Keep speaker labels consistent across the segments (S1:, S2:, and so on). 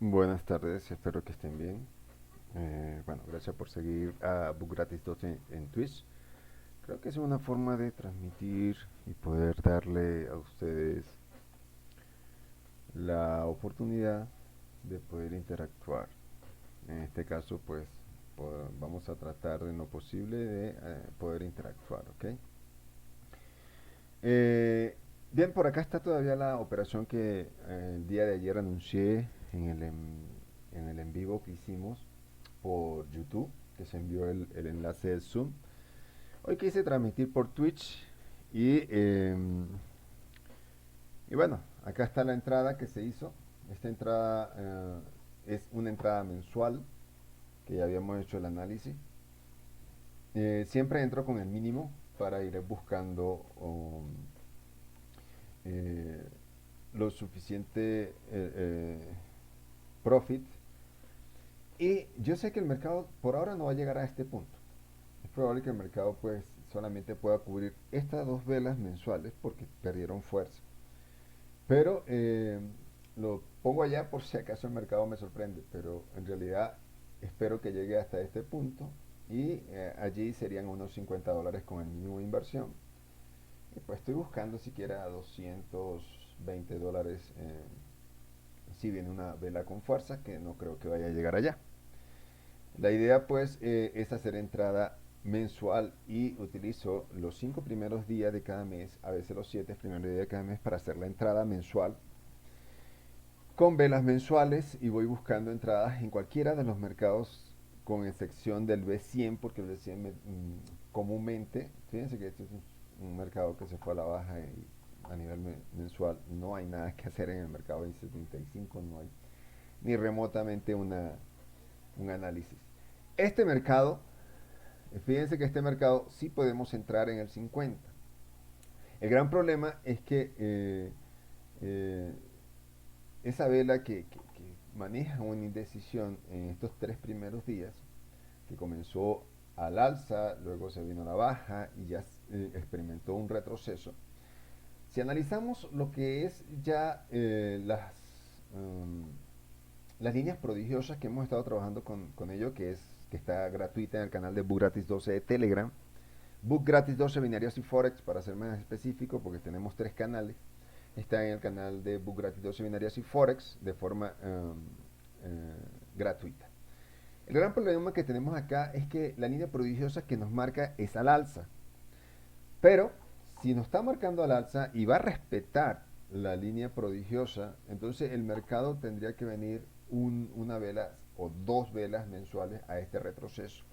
S1: Buenas tardes, espero que estén bien. Bueno, gracias por seguir a Book Gratis 12 en Twitch. Creo que es una forma de transmitir y poder darle a ustedes la oportunidad de poder interactuar. En este caso, pues vamos a tratar de lo posible de poder interactuar, ¿ok? Eh, Bien, por acá está todavía la operación que el día de ayer anuncié en el en vivo que hicimos por YouTube, que se envió el enlace del Zoom. Hoy quise transmitir por Twitch y bueno, acá está la entrada que se hizo. Esta entrada es una entrada mensual que ya habíamos hecho el análisis. Siempre entro con el mínimo para ir buscando eh, lo suficiente profit. Y yo sé que el mercado por ahora no va a llegar a este punto. Es probable que el mercado pues solamente pueda cubrir estas dos velas mensuales porque perdieron fuerza. Pero lo pongo allá por si acaso el mercado me sorprende, pero en realidad espero que llegue hasta este punto y allí serían unos $50 con el mínimo de inversión. Y pues estoy buscando siquiera $220 si viene una vela con fuerza, que no creo que vaya a llegar allá. La idea pues es hacer entrada mensual y utilizo los 5 primeros días de cada mes, a veces los 7 primeros días de cada mes para hacer la entrada mensual con velas mensuales y voy buscando entradas en cualquiera de los mercados con excepción del B100 porque el B100 comúnmente, fíjense que este es un mercado que se fue a la baja y a nivel mensual no hay nada que hacer en el mercado 2075, no hay ni remotamente un análisis. Este mercado, fíjense que este mercado sí podemos entrar en el 50. El gran problema es que eh, esa vela que maneja una indecisión en estos 3 primeros días, que comenzó al alza, luego se vino a la baja y ya experimentó un retroceso. Si analizamos lo que es ya las líneas prodigiosas que hemos estado trabajando con ello, que está gratuita en el canal de Book Gratis 12 de Telegram. Book Gratis 12 Binarias y Forex, para ser más específico, porque tenemos 3 canales. Está en el canal de Book Gratis 12 Binarias y Forex de forma gratuita. El gran problema que tenemos acá es que la línea prodigiosa que nos marca es al alza. Pero si nos está marcando al alza y va a respetar la línea prodigiosa, entonces el mercado tendría que venir una vela o dos velas mensuales a este retroceso.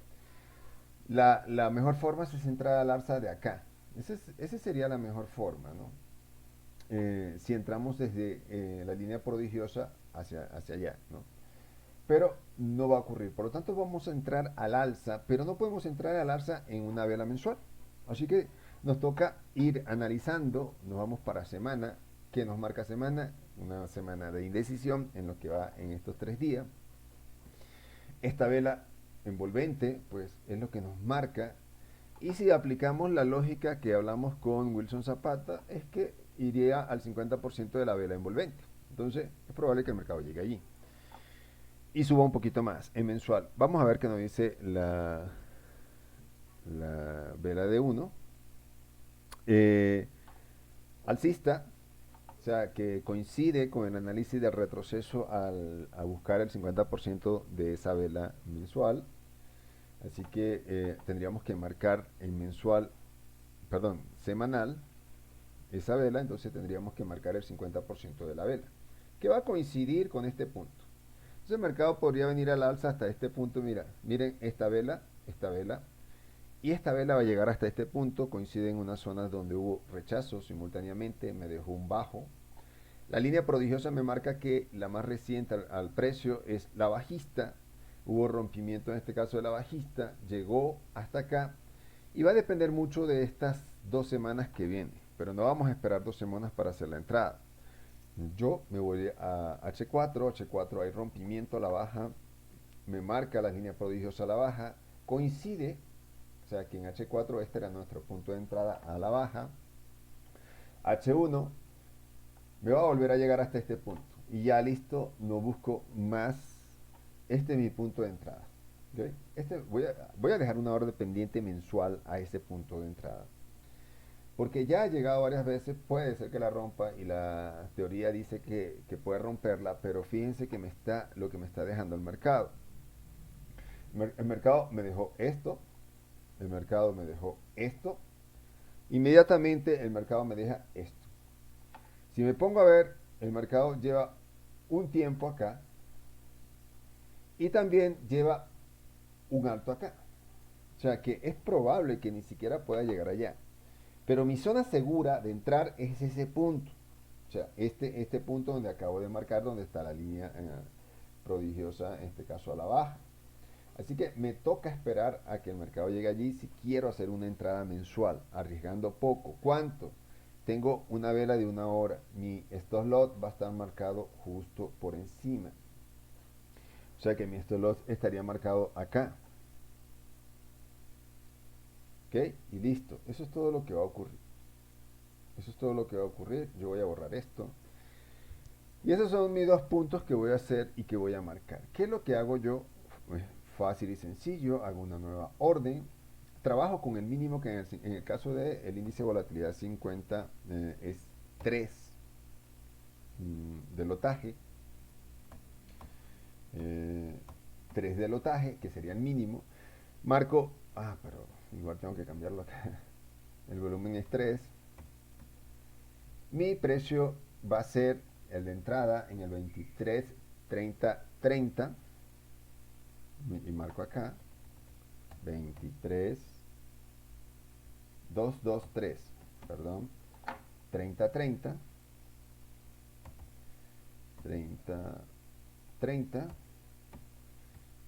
S1: La mejor forma es entrar al alza de acá. Esa sería la mejor forma, ¿no? Si entramos desde la línea prodigiosa hacia allá, ¿no? Pero no va a ocurrir. Por lo tanto, vamos a entrar al alza, pero no podemos entrar al alza en una vela mensual. Así que nos toca ir analizando, nos vamos para semana, que nos marca semana, una semana de indecisión en lo que va en estos 3 días. Esta vela envolvente, pues es lo que nos marca. Y si aplicamos la lógica que hablamos con Wilson Zapata, es que iría al 50% de la vela envolvente. Entonces, es probable que el mercado llegue allí y suba un poquito más en mensual. Vamos a ver qué nos dice la vela de 1. Eh, Alcista, o sea, que coincide con el análisis del retroceso a buscar el 50% de esa vela mensual. Así que tendríamos que marcar en mensual, perdón, semanal esa vela, entonces tendríamos que marcar el 50% de la vela, que va a coincidir con este punto. Entonces el mercado podría venir al alza hasta este punto. Mira, miren esta vela, y esta vela va a llegar hasta este punto. Coincide en unas zonas donde hubo rechazo simultáneamente, me dejó un bajo. La línea prodigiosa me marca que la más reciente al precio es la bajista. Hubo rompimiento en este caso de la bajista, llegó hasta acá y va a depender mucho de estas 2 semanas que vienen. Pero no vamos a esperar 2 semanas para hacer la entrada. Yo me voy a H4, H4 hay rompimiento a la baja, me marca la línea prodigiosa a la baja, coincide, o sea que en H4 este era nuestro punto de entrada a la baja. H1 me va a volver a llegar hasta este punto. y ya listo, no busco más. Este es mi punto de entrada. ¿Ok? Voy a dejar una orden pendiente mensual a ese punto de entrada. Porque ya ha llegado varias veces, puede ser que la rompa y la teoría dice que puede romperla, pero fíjense que lo que me está dejando el mercado. El mercado me dejó esto, el mercado me dejó esto, inmediatamente el mercado me deja esto. Si me pongo a ver, el mercado lleva un tiempo acá y también lleva un alto acá. O sea que es probable que ni siquiera pueda llegar allá. Pero mi zona segura de entrar es ese punto. O sea, este punto donde acabo de marcar, donde está la línea prodigiosa, en este caso a la baja. Así que me toca esperar a que el mercado llegue allí si quiero hacer una entrada mensual, arriesgando poco. ¿Cuánto? Tengo una vela de una hora. Mi stop loss va a estar marcado justo por encima. O sea que mi stop loss estaría marcado acá. ¿Ok? Y listo. Eso es todo lo que va a ocurrir. Eso es todo lo que va a ocurrir. Yo voy a borrar esto. Y esos son mis dos puntos que voy a hacer y que voy a marcar. ¿Qué es lo que hago yo? Pues fácil y sencillo. Hago una nueva orden. Trabajo con el mínimo que en el caso del índice de volatilidad 50 es 3 de lotaje. 3 de lotaje, que sería el mínimo. Marco, pero igual tengo que cambiarlo acá. El volumen es 3. Mi precio va a ser el de entrada en el 23, 30, 30. Y marco acá 23, 2, 2, 3. Perdón. 30, 30. 30, 30.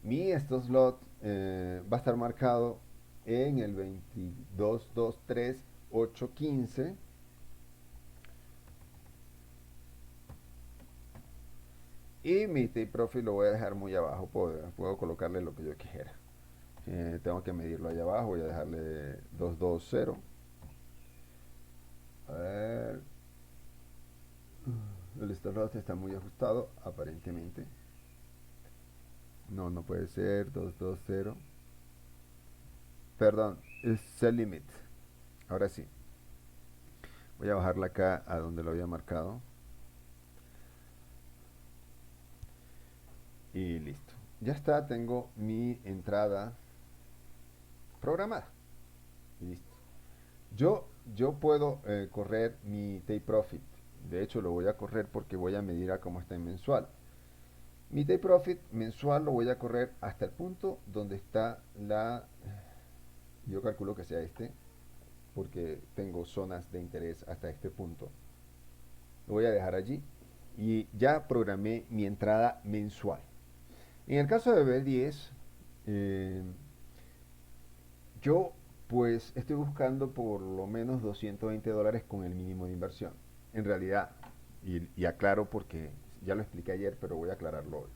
S1: Mi stop slot va a estar marcado en el 22, 2, 3, 8, 15. Y mi take profit lo voy a dejar muy abajo. Puedo colocarle lo que yo quiera. Tengo que medirlo allá abajo. Voy a dejarle 2, 2, 0. A ver. El stop loss está muy ajustado, aparentemente. No, no puede ser. 2, 2, 0. Perdón, es sell limit. Ahora sí. Voy a bajarla acá a donde lo había marcado. Y listo. Ya está, tengo mi entrada programada. Y listo. Yo puedo correr mi take profit. De hecho, lo voy a correr porque voy a medir a cómo está en mensual. Mi take profit mensual lo voy a correr hasta el punto donde está yo calculo que sea este, porque tengo zonas de interés hasta este punto. Lo voy a dejar allí y ya programé mi entrada mensual. En el caso de B10, eh, yo pues estoy buscando por lo menos $220 con el mínimo de inversión. En realidad, y aclaro porque ya lo expliqué ayer, pero voy a aclararlo hoy.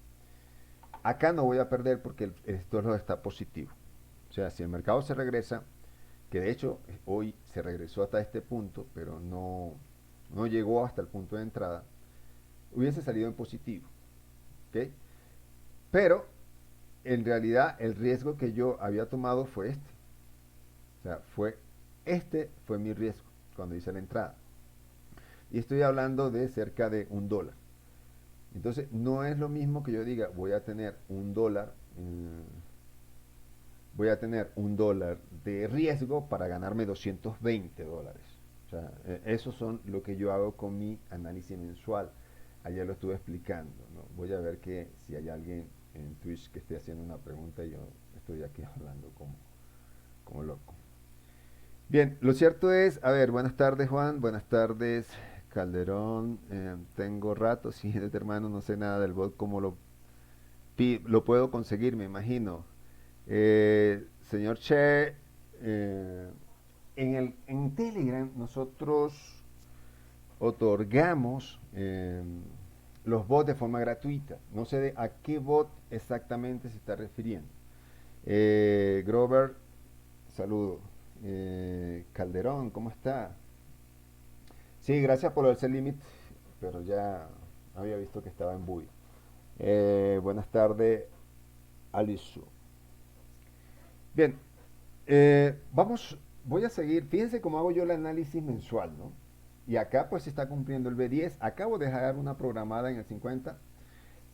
S1: Acá no voy a perder porque esto está positivo. O sea, si el mercado se regresa, que de hecho hoy se regresó hasta este punto, pero no llegó hasta el punto de entrada, hubiese salido en positivo. ¿Ok? Pero en realidad el riesgo que yo había tomado fue este. O sea, este fue mi riesgo cuando hice la entrada. Y estoy hablando de cerca de $1. Entonces, no es lo mismo que yo diga, voy a tener $1 de riesgo para ganarme $220. O sea, esos son lo que yo hago con mi análisis mensual. Ayer lo estuve explicando, ¿no? Voy a ver si hay alguien en Twitch que esté haciendo una pregunta y yo estoy aquí hablando como loco. Bien, lo cierto es, a ver, buenas tardes Juan, buenas tardes Calderón, tengo rato, sí, desde hermano, no sé nada del bot, cómo lo puedo conseguir, me imagino. Señor Che, en Telegram nosotros otorgamos los bots de forma gratuita. No sé a qué bot exactamente se está refiriendo. Grover, saludo. Calderón, ¿cómo está? Sí, gracias por el set limit, pero ya había visto que estaba en Bui. Buenas tardes, Alisu. Bien, voy a seguir. Fíjense cómo hago yo el análisis mensual, ¿no? Y acá pues se está cumpliendo el B10. Acabo de dejar una programada en el 50.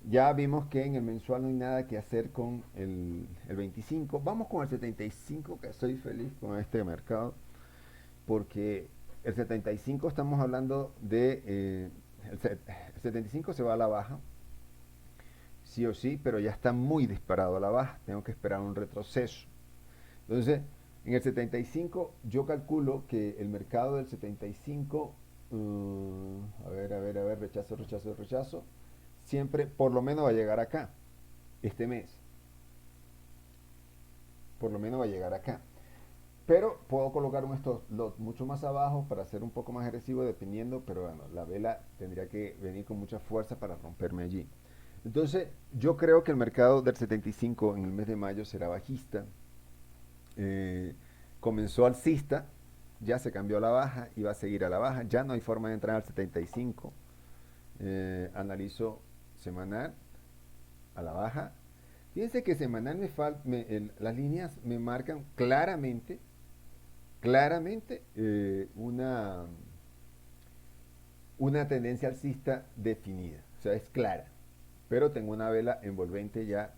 S1: Ya vimos que en el mensual no hay nada que hacer con el 25. Vamos con el 75, que estoy feliz con este mercado, porque el 75 estamos hablando de... el 75 se va a la baja, sí o sí, pero ya está muy disparado a la baja. Tengo que esperar un retroceso. Entonces, en el 75 yo calculo que el mercado del 75, a ver, rechazo, rechazo, rechazo, siempre por lo menos va a llegar acá, este mes. Por lo menos va a llegar acá. Pero puedo colocar un stop loss mucho más abajo para ser un poco más agresivo dependiendo, pero bueno, la vela tendría que venir con mucha fuerza para romperme allí. Entonces, yo creo que el mercado del 75 en el mes de mayo será bajista. eh, Comenzó alcista, ya se cambió a la baja y va a seguir a la baja. Ya no hay forma de entrar al 75. Analizo semanal a la baja. Fíjense que semanal las líneas me marcan claramente, claramente una tendencia alcista definida. O sea, es clara. Pero tengo una vela envolvente ya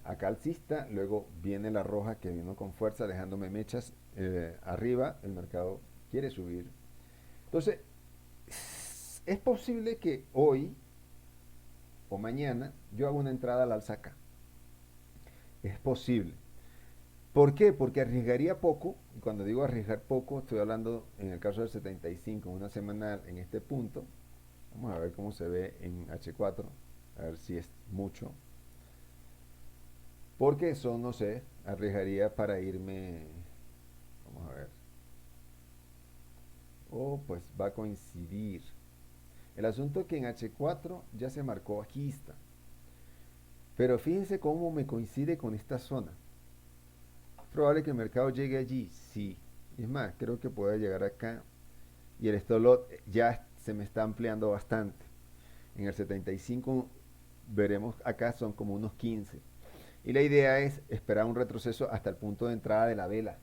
S1: acá alcista, luego viene la roja que vino con fuerza dejándome mechas arriba, el mercado quiere subir. Entonces, es posible que hoy o mañana yo haga una entrada al alza acá. Es posible. ¿Por qué? Porque arriesgaría poco, y cuando digo arriesgar poco, estoy hablando en el caso del 75, una semanal en este punto. Vamos a ver cómo se ve en H4, a ver si es mucho. Porque eso, no sé, arriesgaría para irme, vamos a ver, pues va a coincidir. El asunto es que en H4 ya se marcó bajista, pero fíjense cómo me coincide con esta zona. Es probable que el mercado llegue allí, sí. Es más, creo que puede llegar acá y el stop loss ya se me está ampliando bastante. En el 75 veremos acá son como unos 15. Y la idea es esperar un retroceso hasta el punto de entrada de la vela.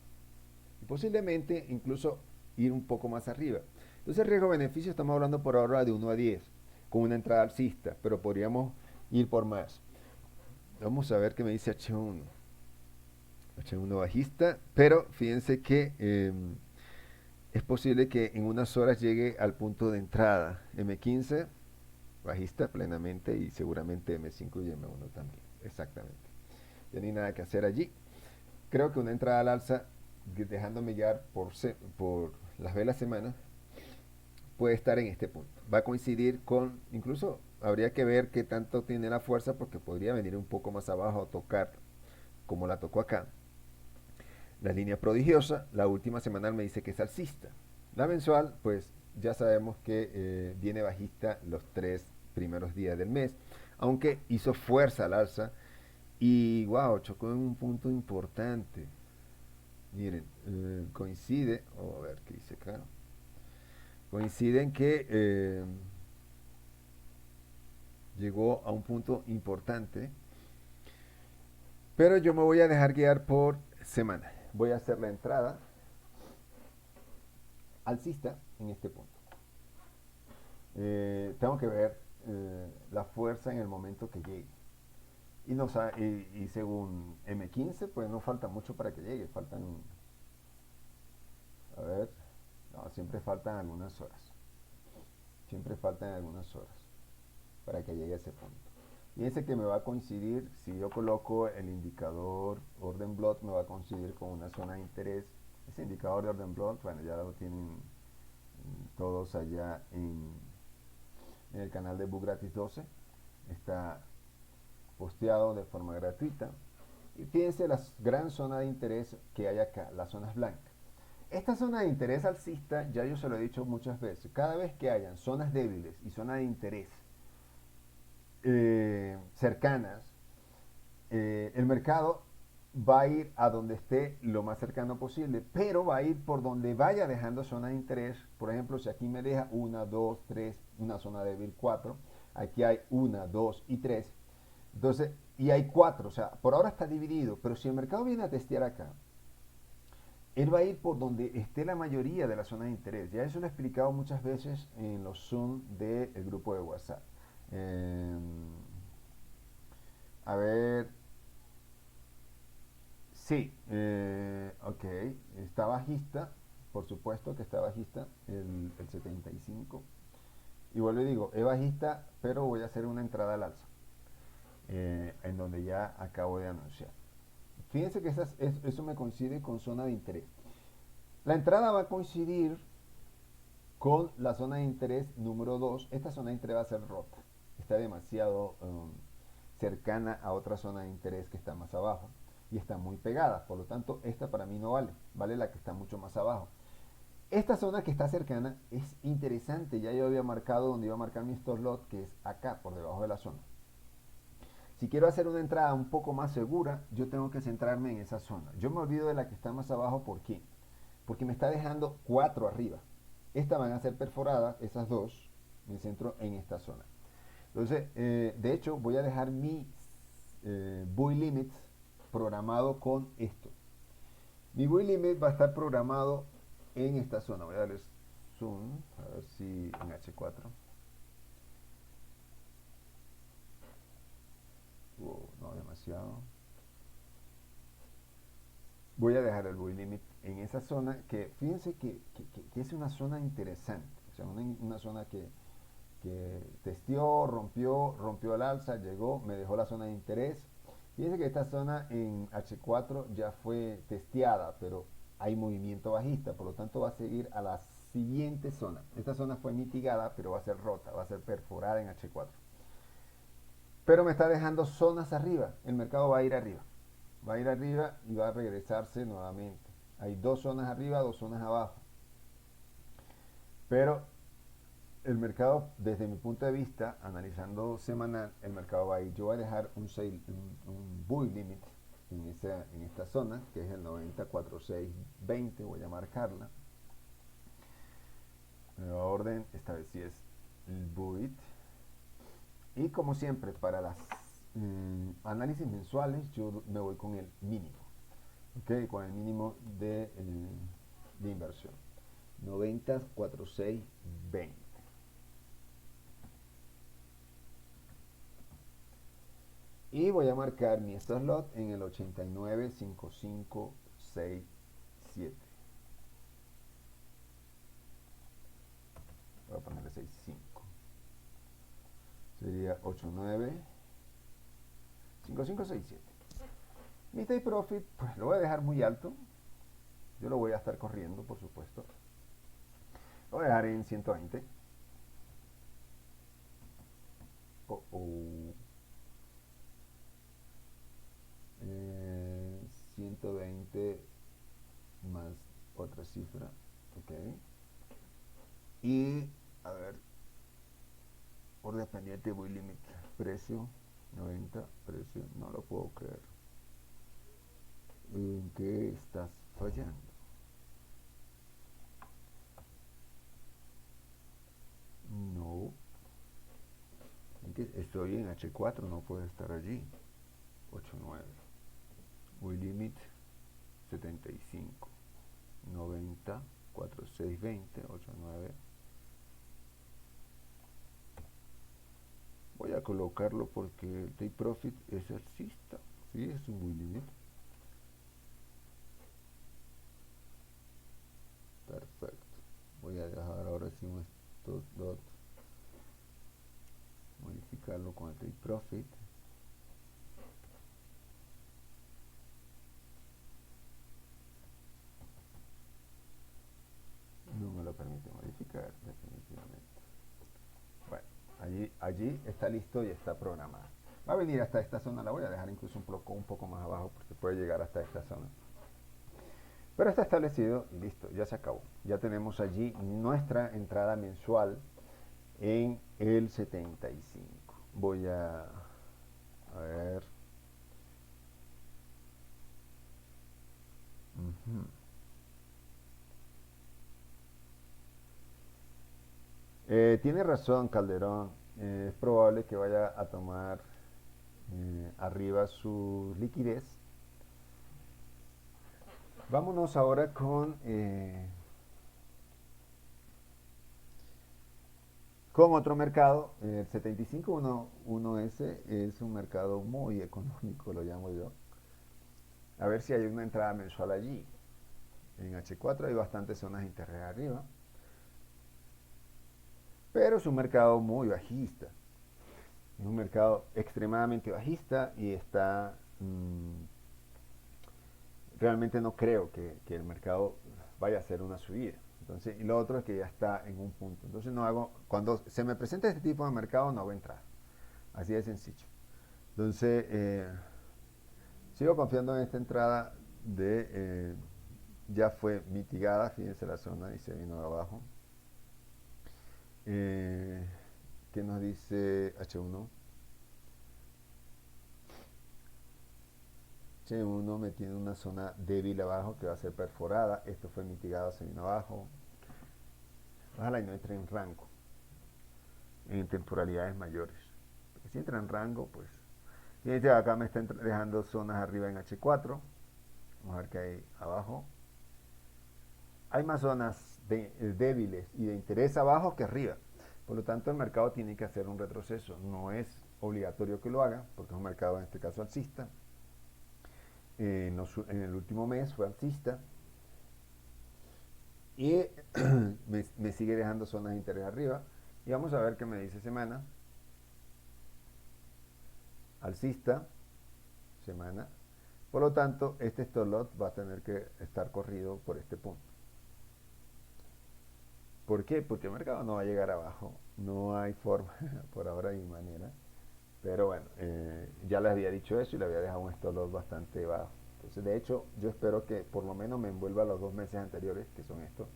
S1: Y posiblemente incluso ir un poco más arriba. Entonces, riesgo-beneficio estamos hablando por ahora de 1 a 10, con una entrada alcista, pero podríamos ir por más. Vamos a ver qué me dice H1. H1 bajista, pero fíjense que es posible que en unas horas llegue al punto de entrada. M15, bajista plenamente y seguramente M5 y M1 también. Exactamente. Ya no hay nada que hacer allí. Creo que una entrada al alza, dejándome guiar por las velas semanas, puede estar en este punto. Va a coincidir con, incluso habría que ver qué tanto tiene la fuerza porque podría venir un poco más abajo a tocar como la tocó acá. La línea prodigiosa, la última semanal me dice que es alcista. La mensual, pues ya sabemos que viene bajista los 3 primeros días del mes, aunque hizo fuerza al alza y wow, chocó en un punto importante. Miren, coincide, a ver qué dice acá. Coincide en que llegó a un punto importante, pero yo me voy a dejar guiar por semana. Voy a hacer la entrada alcista en este punto. Tengo que ver la fuerza en el momento que llegue. Y según M15, pues no falta mucho para que llegue. Faltan, a ver, no, siempre faltan algunas horas. Siempre faltan algunas horas para que llegue a ese punto. Fíjense que me va a coincidir, si yo coloco el indicador orden blot, me va a coincidir con una zona de interés. Ese indicador de orden blot, bueno, ya lo tienen todos allá en el canal de Book Gratis 12. Está posteado de forma gratuita. Y fíjense la gran zona de interés que hay acá, las zonas blancas. Esta zona de interés alcista, ya yo se lo he dicho muchas veces, cada vez que hayan zonas débiles y zonas de interés cercanas, el mercado va a ir a donde esté lo más cercano posible, pero va a ir por donde vaya dejando zona de interés. Por ejemplo, si aquí me deja 1, 2, 3, una zona débil 4, aquí hay 1, 2 y 3. Entonces, y hay 4, o sea, por ahora está dividido, pero si el mercado viene a testear acá, él va a ir por donde esté la mayoría de la zona de interés. Ya eso lo he explicado muchas veces en los Zoom del grupo de WhatsApp. Eh, a ver, sí, ok, está bajista, por supuesto que está bajista el 75. Y vuelvo y digo, es bajista, pero voy a hacer una entrada al alza, en donde ya acabo de anunciar. Fíjense que eso me coincide con zona de interés. La entrada va a coincidir con la zona de interés número 2. Esta zona de interés va a ser rota. Está demasiado cercana a otra zona de interés que está más abajo y está muy pegada. Por lo tanto, esta para mí no vale. Vale la que está mucho más abajo. Esta zona que está cercana es interesante. Ya yo había marcado donde iba a marcar mi stop loss, que es acá, por debajo de la zona. Si quiero hacer una entrada un poco más segura, yo tengo que centrarme en esa zona. Yo me olvido de la que está más abajo. ¿Por qué? Porque me está dejando 4 arriba. Estas van a ser perforadas, esas dos. Me centro en esta zona. Entonces, de hecho, voy a dejar mi buy limit programado con esto. Mi buy limit va a estar programado en esta zona. Voy a darles zoom, a ver si en H4. No demasiado. Voy a dejar el buy limit en esa zona que fíjense que es una zona interesante. O sea, una zona que testeó, rompió el alza, llegó, me dejó la zona de interés. Fíjense que esta zona en H4 ya fue testeada, pero hay movimiento bajista, por lo tanto va a seguir a la siguiente zona. Esta zona fue mitigada, pero va a ser rota, va a ser perforada en H4. Pero me está dejando zonas arriba, el mercado va a ir arriba. Va a ir arriba y va a regresarse nuevamente. Hay dos zonas arriba, dos zonas abajo. Pero el mercado, desde mi punto de vista, analizando semanal, el mercado va a ir. Yo voy a dejar un buy limit en esta zona, que es el 94.620. Voy a marcarla. Nueva orden, esta vez sí es el buy. Y como siempre, para las análisis mensuales, yo me voy con el mínimo. ¿Ok? Con el mínimo de inversión. 90.4620. Y voy a marcar mi stop loss en el 89.5567. Voy a ponerle 65. Sería 89.5567. Mi take profit, pues lo voy a dejar muy alto. Yo lo voy a estar corriendo, por supuesto. Lo voy a dejar en 120. 120 más otra cifra. Ok. Y, a ver, orden pendiente, voy limit. Precio, 90, precio, no lo puedo creer. ¿En qué estás fallando? No. Estoy en H4, no puede estar allí. 89. Voy limit 75. 90, 4620, 89. Voy a colocarlo porque el take profit es alcista. Sí, es un buy limit. Perfecto. Voy a dejar ahora sí un stop loss. Modificarlo con el take profit. No me lo permite modificar definitivamente. Bueno, allí está listo y está programado. Va a venir hasta esta zona, la voy a dejar incluso un poco más abajo porque puede llegar hasta esta zona. Pero está establecido y listo, ya se acabó. Ya tenemos allí nuestra entrada mensual en el 75. Voy a ver. Tiene razón Calderón. Es probable que vaya a tomar arriba su liquidez. Vámonos ahora con otro mercado. El 7511 es un mercado muy económico, lo llamo yo. A ver si hay una entrada mensual allí. En H4 hay bastantes zonas de interés arriba, pero es un mercado muy bajista. Es un mercado extremadamente bajista y realmente no creo que el mercado vaya a hacer una subida. Entonces, y lo otro es que ya está en un punto. Entonces no hago, cuando se me presenta este tipo de mercado no voy a entrar. Así de sencillo. Entonces, sigo confiando en esta entrada ya fue mitigada, fíjense la zona y se vino de abajo. ¿Qué nos dice H1? H1 me tiene una zona débil abajo que va a ser perforada. Esto fue mitigado, se vino abajo. Ojalá y no entre en rango en temporalidades mayores. Porque si entra en rango, pues. Fíjense, acá me está dejando zonas arriba en H4. Vamos a ver qué hay abajo. Hay más zonas débiles y de interés abajo que arriba. Por lo tanto, el mercado tiene que hacer un retroceso. No es obligatorio que lo haga, porque es un mercado en este caso alcista. En el último mes fue alcista. Y me sigue dejando zonas de interés arriba. Y vamos a ver qué me dice semana. Alcista, semana. Por lo tanto, este stop loss va a tener que estar corrido por este punto. ¿Por qué? Porque el mercado no va a llegar abajo. No hay forma, por ahora hay manera. Pero bueno, ya les había dicho eso y le había dejado un stop loss bastante bajo. Entonces, de hecho, yo espero que por lo menos me envuelva los 2 meses anteriores, que son estos.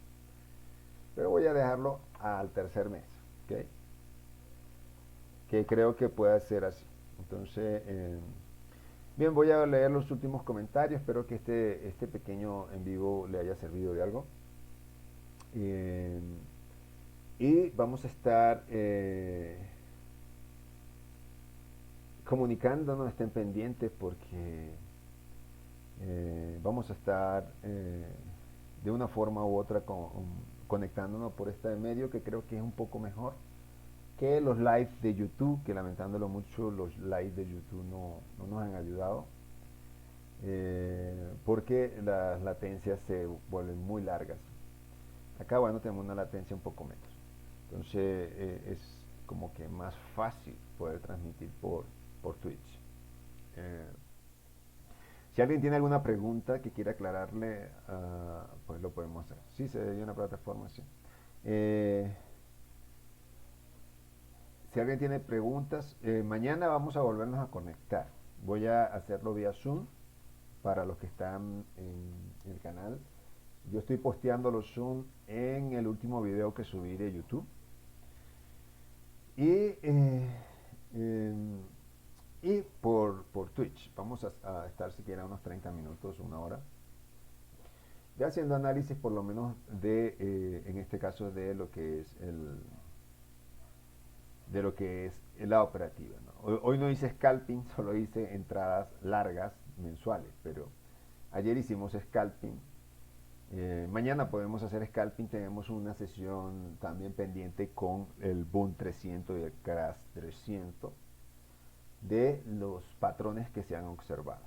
S1: Pero voy a dejarlo al tercer mes, ¿ok? Que creo que puede ser así. Entonces, bien, voy a leer los últimos comentarios. Espero que este pequeño en vivo le haya servido de algo. Eh, y vamos a estar comunicándonos, estén pendientes porque vamos a estar de una forma u otra conectándonos por este medio que creo que es un poco mejor que los lives de YouTube, que lamentándolo mucho los lives de YouTube no nos han ayudado, porque las latencias se vuelven muy largas. Acá, bueno, tenemos una latencia un poco menos. Entonces es como que más fácil poder transmitir por Twitch. Eh, si alguien tiene alguna pregunta que quiera aclararle, pues lo podemos hacer. Sí, se dio una plataforma, sí. Eh, si alguien tiene preguntas, mañana vamos a volvernos a conectar. Voy a hacerlo vía Zoom para los que están en el canal. Yo estoy posteando los Zoom en el último video que subí de YouTube. Y, em, y por Twitch. Vamos a estar siquiera unos 30 minutos, una hora. Ya haciendo análisis por lo menos en este caso, de lo que es la operativa, ¿no? Hoy no hice scalping, solo hice entradas largas mensuales, pero ayer hicimos scalping. Mañana podemos hacer scalping, tenemos una sesión también pendiente con el Boom 300 y el Crash 300 de los patrones que se han observado.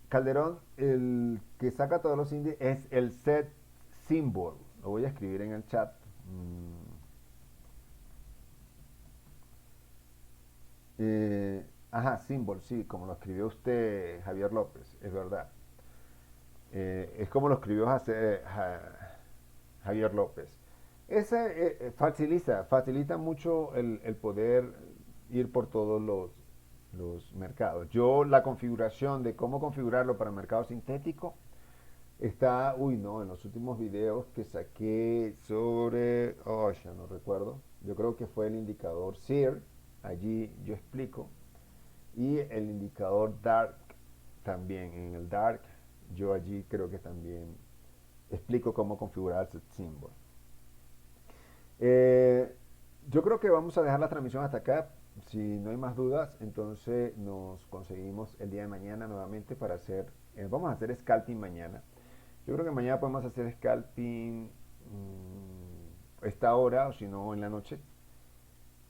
S1: Calderón, el que saca todos los índices es el set symbol. Lo voy a escribir en el chat. Ajá, symbol, sí, como lo escribió usted, Javier López, es verdad. Es como lo escribió Javier López. Ese facilita mucho el poder ir por todos los mercados. Yo la configuración de cómo configurarlo para mercado sintético está, no, en los últimos videos que saqué sobre, ya no recuerdo, yo creo que fue el indicador SEER, allí yo explico y el indicador Dark también. En el Dark yo allí creo que también explico cómo configurar el set symbol. Eh, yo creo que vamos a dejar la transmisión hasta acá. Si no hay más dudas, entonces nos conseguimos el día de mañana nuevamente para hacer, vamos a hacer scalping mañana. Yo creo que mañana podemos hacer scalping esta hora o si no en la noche.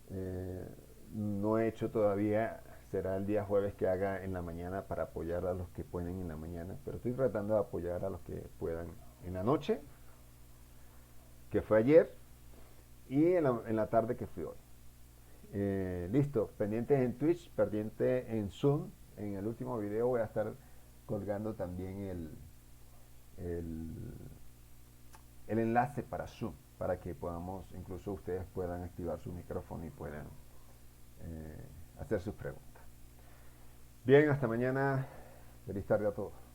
S1: Eh, no he hecho todavía, será el día jueves que haga en la mañana para apoyar a los que pueden en la mañana, pero estoy tratando de apoyar a los que puedan en la noche, que fue ayer, y en la tarde que fui hoy. Listo, pendientes en Twitch, pendiente en Zoom. En el último video voy a estar colgando también el, el enlace para Zoom, para que podamos, incluso ustedes puedan activar su micrófono y puedan hacer sus preguntas. Bien, hasta mañana. Feliz tarde a todos.